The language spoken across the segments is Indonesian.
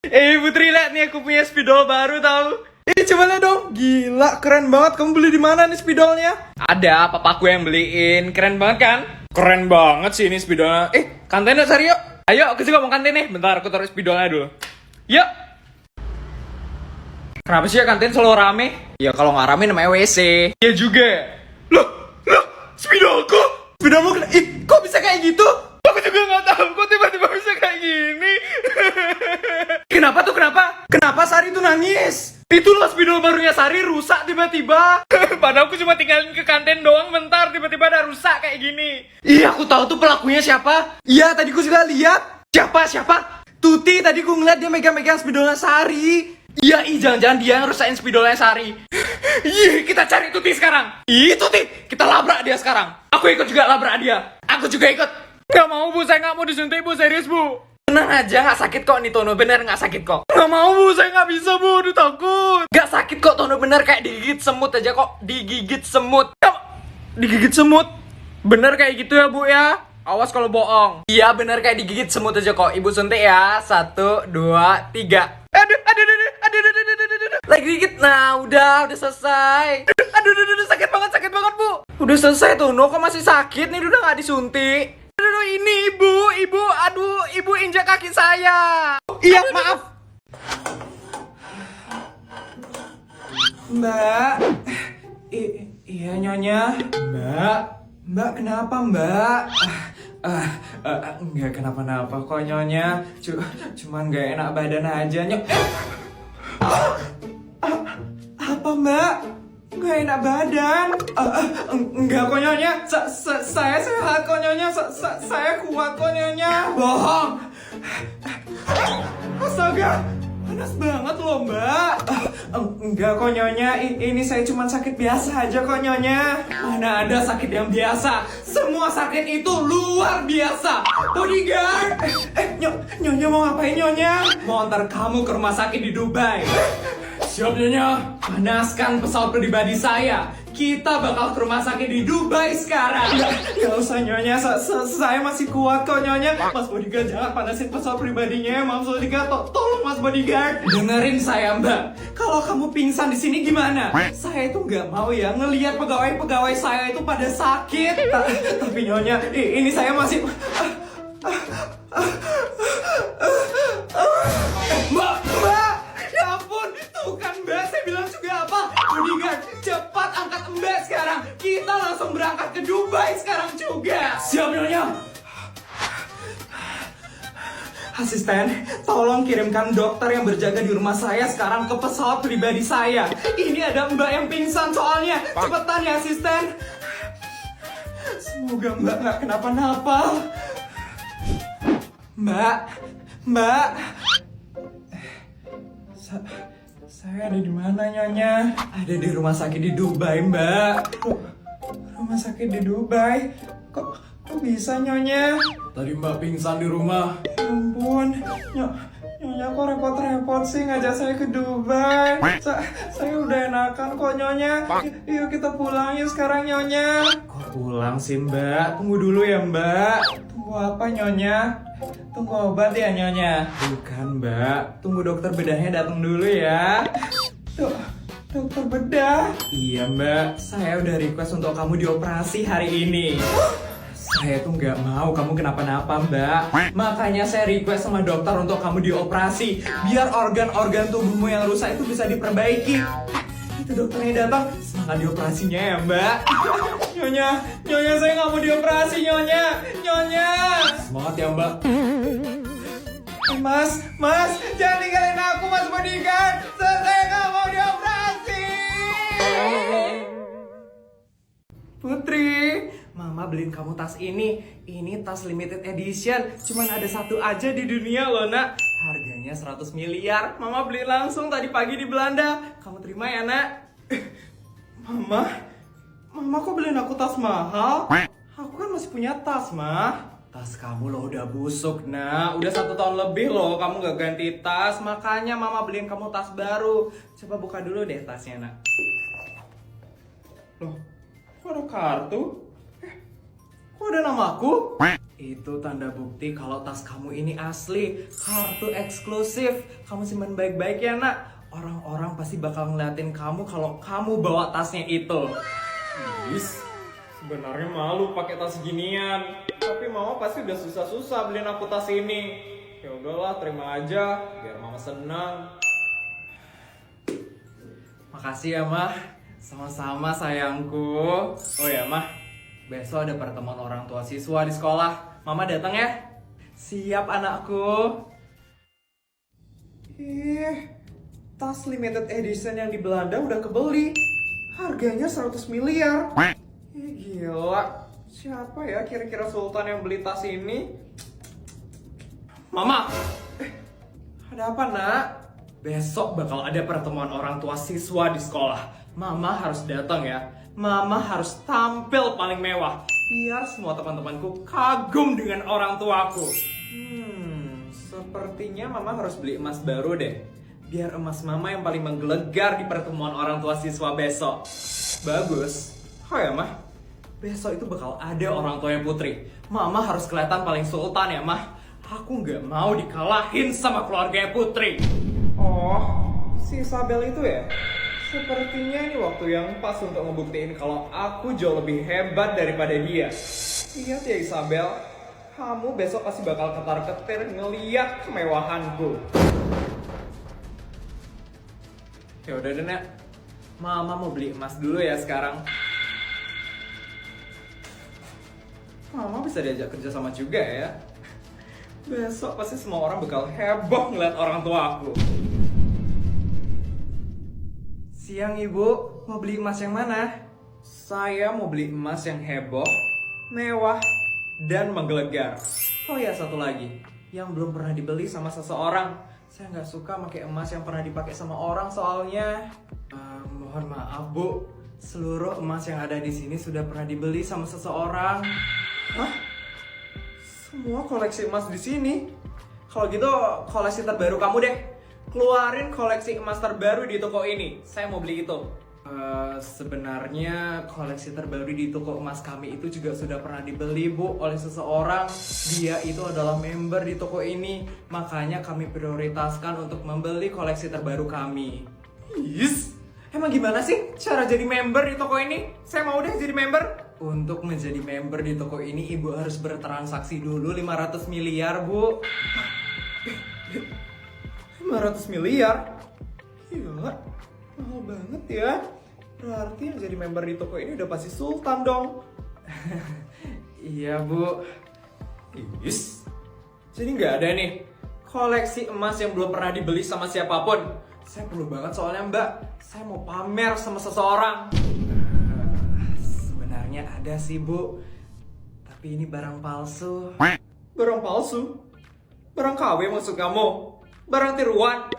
Putri, lihat nih aku punya spidol baru tau. Coba lihat dong. Gila, keren banget. Kamu beli di mana nih spidolnya? Ada, papaku yang beliin. Keren banget kan? Keren banget sih ini spidolnya. Kantin yuk, Sari yuk. Ayo, aku juga mau kantin nih. Bentar, aku taruh spidolnya dulu. Yuk. Kenapa sih ya kantin selalu rame? Ya kalau nggak rame namanya WC. Iya juga. Loh, spidolku. Spidolmu, kok bisa kayak gitu? Aku juga nggak tahu, kok tiba-tiba bisa kayak gini. Kenapa tuh, kenapa? Kenapa Sari tuh nangis? Itu loh spidol barunya Sari rusak tiba-tiba. Padahal aku cuma tinggalin ke kantin doang bentar, tiba-tiba ada rusak kayak gini. Iya, aku tahu tuh pelakunya siapa. Iya, tadi aku juga lihat. Siapa? Tuti, tadi aku ngeliat dia megang-megang spidolnya Sari. Iya, jangan-jangan dia yang rusakin spidolnya Sari. Kita cari Tuti sekarang. Tuti, kita labrak dia sekarang. Aku ikut juga labrak dia. Aku juga ikut. Gak mau bu, saya gak mau disuntik bu, serius bu. Tenang aja, gak sakit kok nih Tono, bener gak sakit kok. Gak mau bu, saya gak bisa bu, aduh takut. Gak sakit kok Tono, bener kayak digigit semut aja kok. Digigit semut. Digigit semut? Bener kayak gitu ya bu ya? Awas kalau bohong. Iya bener kayak digigit semut aja kok. Ibu suntik ya, 1, 2, 3. Aduh. Lagi dikit, nah udah selesai. Aduh, sakit banget bu. Udah selesai Tono, kok masih sakit nih, udah gak disuntik. Aduh, ini ibu, aduh, ibu injak kaki saya. Iya, maaf. Mbak, iya nyonya. Mbak kenapa mbak? Enggak kenapa-napa kok nyonya. Cuman gak enak badan aja nyok. Apa mbak? Gak enak badan. Enggak kok nyonya. Saya sehat kok nyonya. Saya kuat kok nyonya. Bohong. Astaga, panas banget loh mbak. Enggak kok nyonya. Ini saya cuma sakit biasa aja kok nyonya. Mana ada sakit yang biasa. Semua sakit itu luar biasa. Bodyguard. Nyonya mau ngapain nyonya? Mau antar kamu ke rumah sakit di Dubai. Siap nyonya. Panaskan pesawat pribadi saya. Kita bakal ke rumah sakit di Dubai sekarang. Gak usah nyonya, saya masih kuat kok nyonya. Mas bodyguard jangan panasin pesawat pribadinya. Mas bodyguard, tolong mas bodyguard. Dengerin saya mbak. Kalau kamu pingsan di sini gimana? Saya itu nggak mau ya ngelihat pegawai saya itu pada sakit. Tapi nyonya, ini saya masih. Mbak, ya ampun, tuh kan mbak, saya bilang juga apa? Bodyguard, cepat angkat mbak sekarang. Kita langsung berangkat ke Dubai sekarang juga. Siap nyonya. Asisten, tolong kirimkan dokter yang berjaga di rumah saya sekarang ke pesawat pribadi saya. Ini ada mbak yang pingsan soalnya. Cepetan ya asisten. Semoga mbak gak kenapa-napa. Mbak. Saya ada di mana nyonya? Ada di rumah sakit di Dubai mbak. Rumah sakit di Dubai? Kok bisa nyonya? Tadi mbak pingsan di rumah. Ya ampun, nyonya kok repot-repot sih ngajak saya ke Dubai. Saya udah enakan kok nyonya. Yuk kita pulang yuk sekarang nyonya. Kok pulang sih mbak? Tunggu dulu ya mbak. Tunggu apa nyonya? Tunggu obat ya nyonya? Bukan mbak, tunggu dokter bedahnya datang dulu ya. Dokter bedah? Iya mbak, saya udah request untuk kamu dioperasi hari ini. Saya tuh nggak mau kamu kenapa-napa mbak. Makanya saya request sama dokter untuk kamu dioperasi. Biar organ-organ tubuhmu yang rusak itu bisa diperbaiki. Itu dokternya datang, semangat dioperasinya ya mbak. Nyonya saya nggak mau dioperasi nyonya. Semangat ya mbak. Mas, jangan tinggalin aku mas bodyguard. Saya nggak mau dioperasi. Putri, Mama beliin kamu tas ini. Ini tas limited edition. Cuman ada satu aja di dunia loh nak. Harganya 100 miliar. Mama beli langsung tadi pagi di Belanda. Kamu terima ya nak? Mama kok beliin aku tas mahal? Aku kan masih punya tas mah. Tas kamu loh udah busuk nak. Udah 1 tahun lebih loh kamu gak ganti tas. Makanya mama beliin kamu tas baru. Coba buka dulu deh tasnya nak. Loh, kok ada kartu? Kok ada namaku? Itu tanda bukti kalau tas kamu ini asli, kartu eksklusif. Kamu simpan baik-baik ya nak. Orang-orang pasti bakal ngeliatin kamu kalau kamu bawa tasnya itu. Is, sebenarnya malu pakai tas ginian. Tapi mama pasti udah susah-susah beliin aku tas ini. Ya udahlah, terima aja, biar mama senang. Makasih ya mah, sama-sama sayangku. Oh ya mah, besok ada pertemuan orang tua siswa di sekolah. Mama datang ya? Siap anakku. Tas limited edition yang di Belanda udah kebeli. Harganya 100 miliar. Gila. Siapa ya kira-kira sultan yang beli tas ini? Mama! Ada apa nak? Besok bakal ada pertemuan orang tua siswa di sekolah. Mama harus datang ya. Mama harus tampil paling mewah. Biar semua teman-temanku kagum dengan orang tuaku. Sepertinya mama harus beli emas baru deh. Biar emas mama yang paling menggelegar di pertemuan orang tua siswa besok. Bagus. Oh ya mah, besok itu bakal ada orang tuanya Putri. Mama harus kelihatan paling sultan ya mah. Aku nggak mau dikalahin sama keluarganya Putri. Oh, si Isabel itu ya? Sepertinya ini waktu yang pas untuk ngebuktiin kalau aku jauh lebih hebat daripada dia. Lihat ya Isabel, kamu besok pasti bakal ketar-ketir ngeliat kemewahanku. Ya udah deh nak, mama mau beli emas dulu ya sekarang. Mama bisa diajak kerja sama juga ya. Besok pasti semua orang bakal heboh ngeliat orang tua aku. Siang ibu, mau beli emas yang mana? Saya mau beli emas yang heboh, mewah, dan menggelegar. Oh ya satu lagi, yang belum pernah dibeli sama seseorang. Saya nggak suka pakai emas yang pernah dipakai sama orang soalnya. Mohon maaf bu, seluruh emas yang ada di sini sudah pernah dibeli sama seseorang. Hah? Semua koleksi emas di sini? Kalau gitu koleksi terbaru kamu deh. Keluarin koleksi emas terbaru di toko ini. Saya mau beli itu. Sebenarnya koleksi terbaru di toko emas kami itu juga sudah pernah dibeli bu oleh seseorang. Dia itu adalah member di toko ini. Makanya kami prioritaskan untuk membeli koleksi terbaru kami. Yes. Emang gimana sih cara jadi member di toko ini? Saya mau deh jadi member. Untuk menjadi member di toko ini ibu harus bertransaksi dulu 500 miliar bu. 500 miliar? Gila, mahal banget ya. Berarti yang jadi member di toko ini udah pasti sultan dong. Iya bu. Is. Jadi nggak ada nih koleksi emas yang belum pernah dibeli sama siapapun. Saya perlu banget soalnya mbak. Saya mau pamer sama seseorang. Sebenarnya ada sih bu. Tapi ini barang palsu. Barang palsu? Barang KW maksud kamu? Barang tiruan?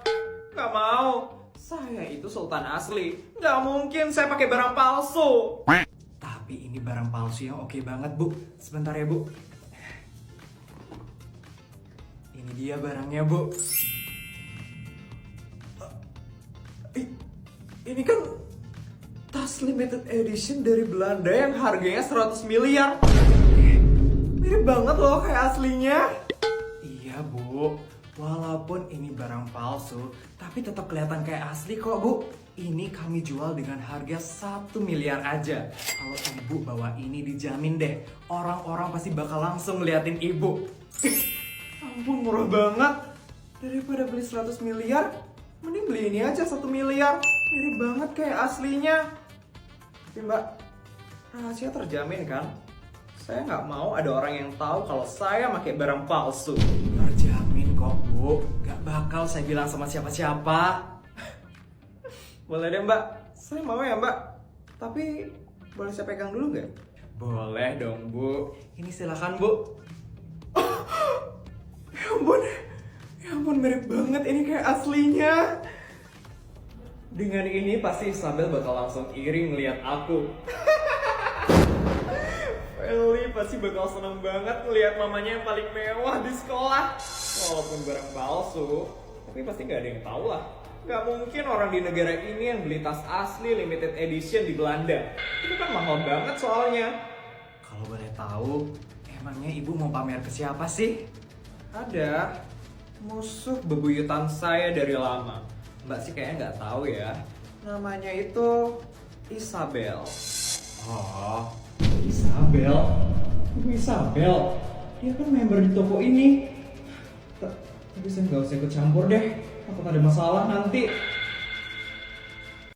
Gak mau. Saya itu sultan asli. Gak mungkin saya pakai barang palsu. Tapi ini barang palsu yang oke banget bu. Sebentar ya bu. Ini dia barangnya bu. Ini kan tas limited edition dari Belanda yang harganya 100 miliar. Mirip banget loh kayak aslinya. Iya bu. Walaupun ini barang palsu, tapi tetap kelihatan kayak asli kok bu. Ini kami jual dengan harga 1 miliar aja. Kalau ibu bawa ini dijamin deh, orang-orang pasti bakal langsung ngeliatin ibu. Ampun murah banget. Daripada beli 100 miliar, mending beli ini aja 1 miliar. Mirip banget kayak aslinya. Tapi mbak, rahasia terjamin kan? Saya nggak mau ada orang yang tahu kalau saya pakai barang palsu. Terjamin kok bu, nggak bakal saya bilang sama siapa-siapa. Boleh deh mbak, saya mau ya mbak. Tapi boleh saya pegang dulu nggak? Boleh dong bu. Ini silakan bu. Ya ampun mirip banget ini kayak aslinya. Dengan ini pasti Isabel bakal langsung iri ngeliat aku. Eli pasti bakal seneng banget ngeliat mamanya yang paling mewah di sekolah. Walaupun barang palsu, tapi pasti nggak ada yang tahu lah. Nggak mungkin orang di negara ini yang beli tas asli limited edition di Belanda. Itu kan mahal banget soalnya. Kalau boleh tahu, Emangnya ibu mau pamer ke siapa sih? Ada musuh bebuyutan saya dari lama. Mbak sih kayaknya nggak tahu ya. Namanya itu Isabel. Oh, Isabel? Ibu Isabel? Dia kan member di toko ini. Tapi saya nggak usah ikut campur deh. Takut ada masalah nanti.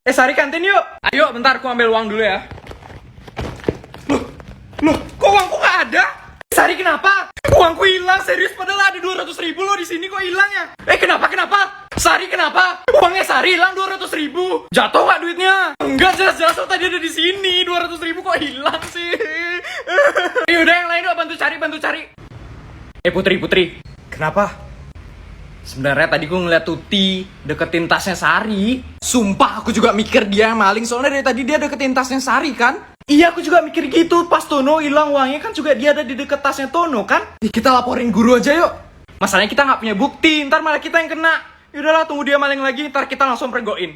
Sari kantin yuk. Ayo bentar aku ambil uang dulu ya. Loh, kok uangku nggak ada? Sari kenapa? Uangku hilang serius padahal ada 200.000 loh di sini kok hilangnya? Kenapa? Sari kenapa? Uangnya Sari hilang 200.000. Jatuh nggak duitnya? Enggak, jelas-jelas lo tadi ada di sini. 200.000 kok hilang sih? Yaudah yang lain yuk bantu cari. Putri. Kenapa? Sebenarnya tadi gue ngeliat Tuti deketin tasnya Sari. Sumpah aku juga mikir dia yang maling. Soalnya dari tadi dia deketin tasnya Sari kan. Iya aku juga mikir gitu. Pas Tono hilang uangnya kan juga dia ada di deket tasnya Tono kan. Kita laporin guru aja yuk. Masalahnya kita gak punya bukti. Ntar malah kita yang kena. Yaudahlah tunggu dia maling lagi. Ntar kita langsung pregoin.